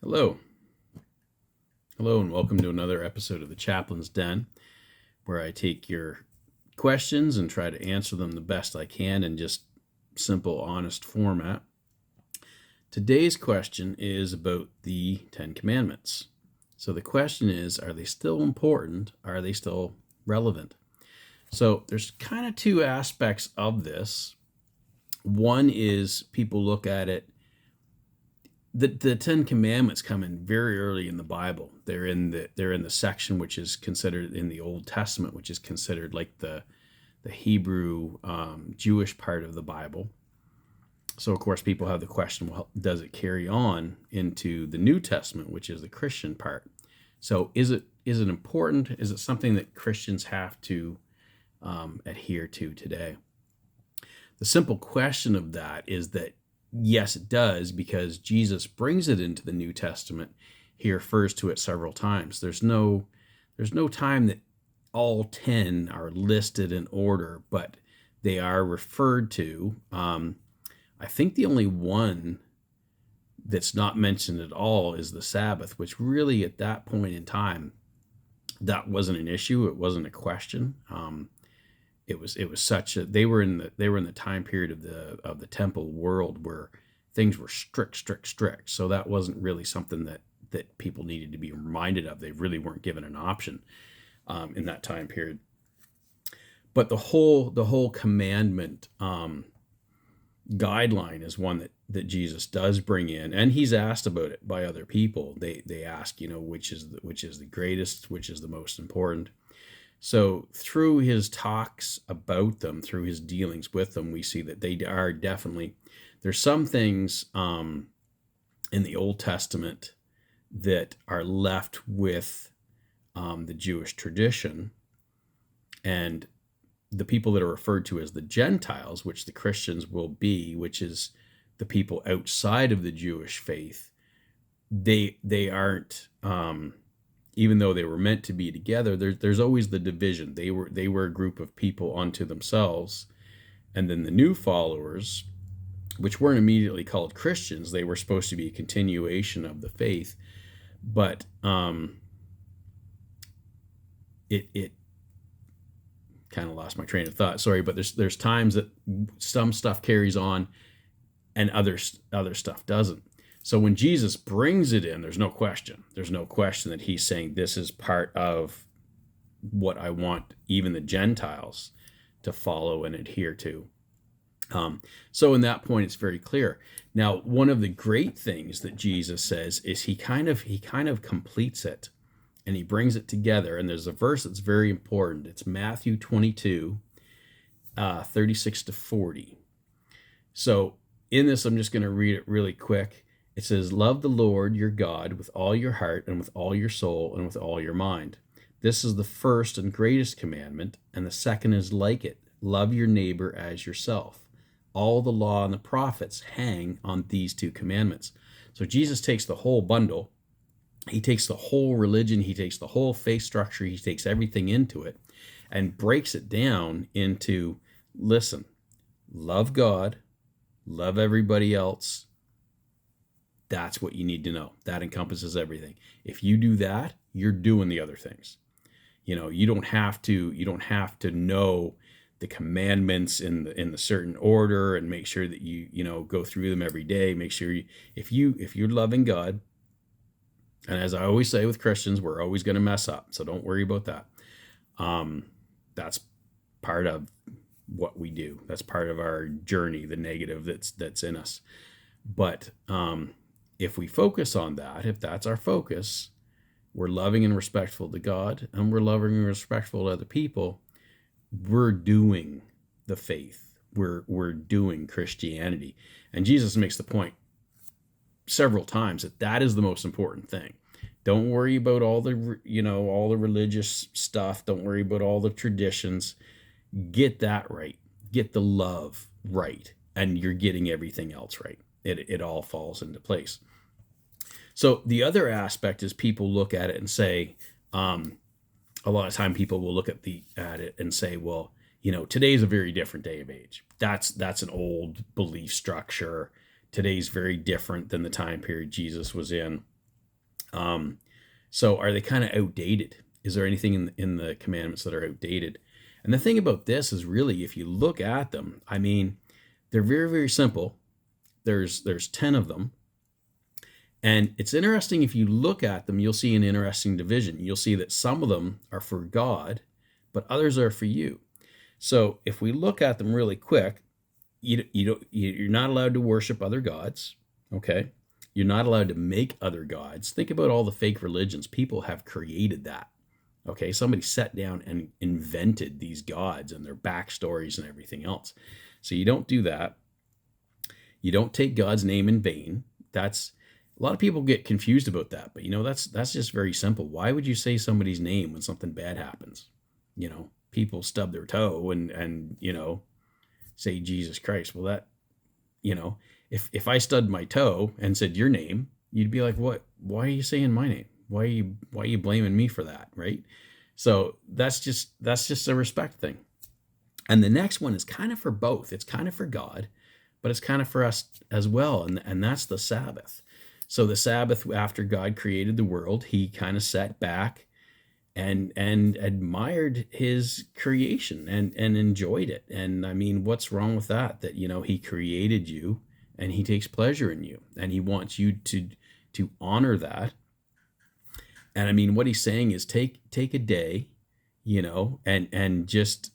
Hello. Hello, and welcome to another episode of the Chaplain's Den, where I take your questions and try to answer them the best I can in just simple, honest format. Today's question is about the Ten Commandments. So the question is, are they still important? Are they still relevant? So there's kind of two aspects of this. One is people look at it. The Ten Commandments come in very early in the Bible. They're in the section which is considered in the Old Testament, which is considered like the Hebrew Jewish part of the Bible. So of course people have the question, well, does it carry on into the New Testament, which is the Christian part? So is it important? Is it something that Christians have to adhere to today? The simple question of that is that yes, it does, because Jesus brings it into the New Testament. He refers to it several times. There's no time that all 10 are listed in order, but they are referred to. I think the only one that's not mentioned at all is the Sabbath, which really at that point in time, that wasn't an issue. It wasn't a question. It was such a they were in the time period of the temple world where things were strict. So that wasn't really something that people needed to be reminded of. They really weren't given an option in that time period. But the whole commandment guideline is one that Jesus does bring in, and he's asked about it by other people. They ask, which is the greatest, which is the most important. So through his talks about them, through his dealings with them, we see that they are definitely, there's some things in the Old Testament that are left with the Jewish tradition, and the people that are referred to as the Gentiles, which the Christians will be, which is the people outside of the Jewish faith, they aren't, even though they were meant to be together, there's always the division. They were a group of people unto themselves, and then the new followers, which weren't immediately called Christians, they were supposed to be a continuation of the faith, but it kind of lost my train of thought. Sorry, but there's times that some stuff carries on, and other stuff doesn't. So when Jesus brings it in, there's no question. There's no question that he's saying this is part of what I want even the Gentiles to follow and adhere to. So in that point, it's very clear. Now, one of the great things that Jesus says is he kind of completes it, and he brings it together. And there's a verse that's very important. It's Matthew 22, 36 to 40. So in this, I'm just going to read it really quick. It says, "Love the Lord your God with all your heart and with all your soul and with all your mind. This is the first and greatest commandment, and the second is like it. Love your neighbor as yourself. All the law and the prophets hang on these two commandments." So Jesus takes the whole bundle. He takes the whole religion. He takes the whole faith structure. He takes everything into it and breaks it down into, listen, love God, love everybody else. That's what you need to know. That encompasses everything. If you do that, you're doing the other things. You don't have to know the commandments in the certain order and make sure that you go through them every day. Make sure if you're loving God, and as I always say with Christians, we're always going to mess up. So don't worry about that. That's part of what we do. That's part of our journey, the negative that's in us. But if we focus on that, if that's our focus, we're loving and respectful to God, and we're loving and respectful to other people. We're doing the faith. We're doing Christianity. And Jesus makes the point several times that is the most important thing. Don't worry about all the religious stuff. Don't worry about all the traditions. Get that right. Get the love right, and you're getting everything else right. It all falls into place. So the other aspect is people look at it and say, a lot of time people will look at it and say, well, today's a very different day of age. That's an old belief structure. Today's very different than the time period Jesus was in. So are they kind of outdated? Is there anything in the commandments that are outdated? And the thing about this is really, if you look at them, I mean, they're very, very simple. There's 10 of them. And it's interesting, if you look at them, you'll see an interesting division. You'll see that some of them are for God, but others are for you. So if we look at them really quick, you're not allowed to worship other gods, okay? You're not allowed to make other gods. Think about all the fake religions. People have created that, okay? Somebody sat down and invented these gods and their backstories and everything else. So you don't do that. You don't take God's name in vain. That's a lot of people get confused about that, but that's just very simple. Why would you say somebody's name when something bad happens? People stub their toe and say Jesus Christ. Well, that, if I stubbed my toe and said your name, you'd be like, what? Why are you saying my name? Why are you blaming me for that, right? So that's just a respect thing. And the next one is kind of for both. It's kind of for God, but it's kind of for us as well, and that's the Sabbath. So the Sabbath, after God created the world, he kind of sat back and admired his creation and enjoyed it. And I mean, what's wrong with that? That, he created you and he takes pleasure in you and he wants you to honor that. And I mean, what he's saying is take a day, and just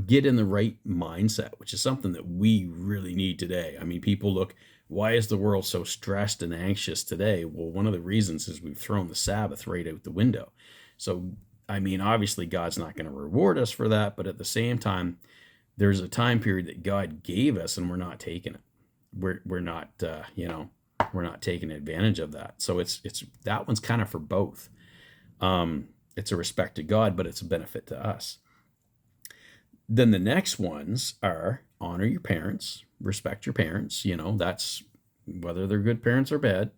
get in the right mindset, which is something that we really need today. I mean, people look, why is the world so stressed and anxious today? Well, one of the reasons is we've thrown the Sabbath right out the window. So, I mean, obviously God's not going to reward us for that, but at the same time, there's a time period that God gave us and we're not taking it. We're not, we're not taking advantage of that. So it's that one's kind of for both. It's a respect to God, but it's a benefit to us. Then the next ones are honor your parents, respect your parents. That's whether they're good parents or bad.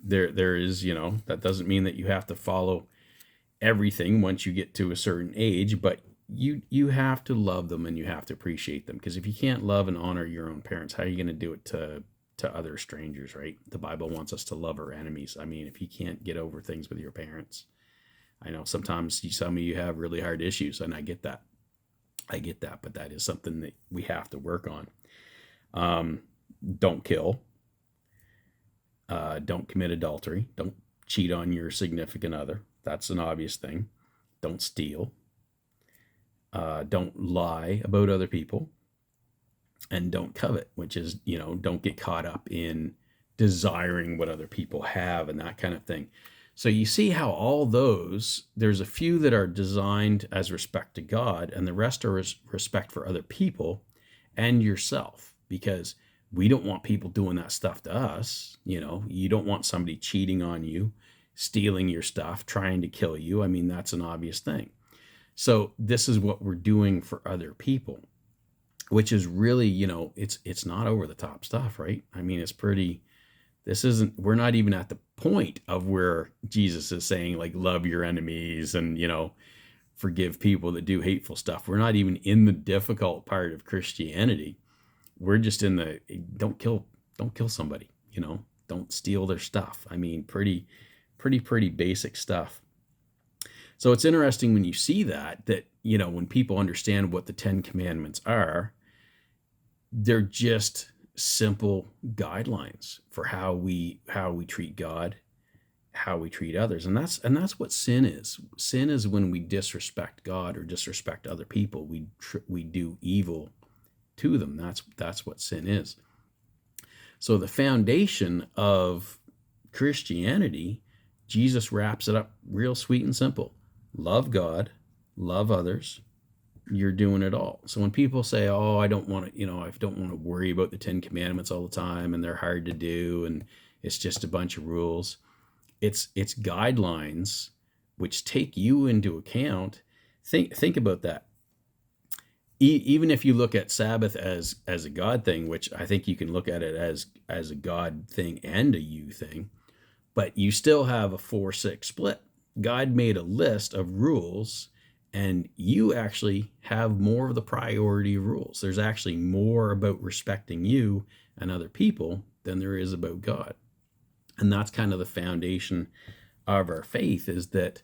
There is, that doesn't mean that you have to follow everything once you get to a certain age, but you have to love them and you have to appreciate them. Because if you can't love and honor your own parents, how are you going to do it to other strangers, right? The Bible wants us to love our enemies. I mean, if you can't get over things with your parents, I know sometimes some of you have really hard issues, and I get that, but that is something that we have to work on. Don't kill. Don't commit adultery. Don't cheat on your significant other. That's an obvious thing. Don't steal. Don't lie about other people. And don't covet, which is, don't get caught up in desiring what other people have and that kind of thing. So you see how all those, there's a few that are designed as respect to God, and the rest are respect for other people and yourself, because we don't want people doing that stuff to us. You don't want somebody cheating on you, stealing your stuff, trying to kill you. I mean, that's an obvious thing. So this is what we're doing for other people, which is really, it's not over the top stuff, right? I mean, it's pretty, we're not even at the point of where Jesus is saying, like, love your enemies and, forgive people that do hateful stuff. We're not even in the difficult part of Christianity. We're just in the, don't kill somebody, don't steal their stuff. I mean, pretty basic stuff. So it's interesting when you see that, when people understand what the 10 Commandments are, they're just simple guidelines for how we treat God, how we treat others. And that's what sin is. Sin is when we disrespect God or disrespect other people. We do evil to them. That's what sin is. So the foundation of Christianity, Jesus wraps it up real sweet and simple. Love God, love others. You're doing it all. So when people say, "Oh, I don't want to worry about the 10 Commandments all the time, and they're hard to do, and it's just a bunch of rules," it's guidelines which take you into account. Think about that. Even if you look at Sabbath as a God thing, which I think you can look at it as a God thing and a you thing, but you still have a 4-6 split. God made a list of rules, and you actually have more of the priority rules. There's actually more about respecting you and other people than there is about God. And that's kind of the foundation of our faith, is that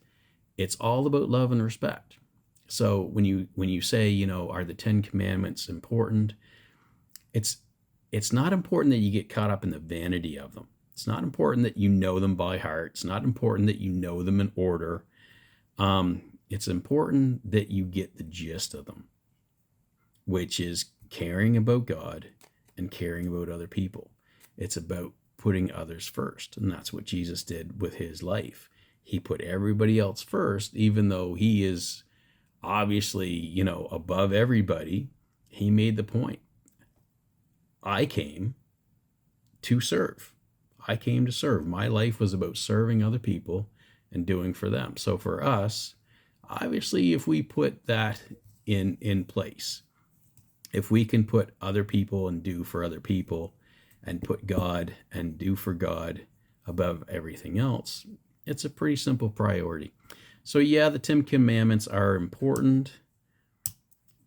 it's all about love and respect. So when you say, are the 10 Commandments important? It's not important that you get caught up in the vanity of them. It's not important that you know them by heart. It's not important that you know them in order. It's important that you get the gist of them, which is caring about God and caring about other people. It's about putting others first. And that's what Jesus did with his life. He put everybody else first, even though he is obviously, above everybody. He made the point. I came to serve. I came to serve. My life was about serving other people and doing for them. So for us, obviously, if we put that in place, if we can put other people and do for other people, and put God and do for God above everything else, it's a pretty simple priority. So yeah, the 10 Commandments are important,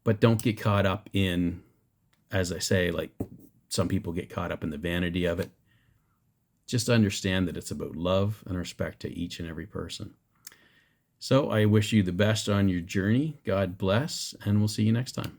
but don't get caught up in, as I say, like some people get caught up in the vanity of it. Just understand that it's about love and respect to each and every person. So I wish you the best on your journey. God bless, and we'll see you next time.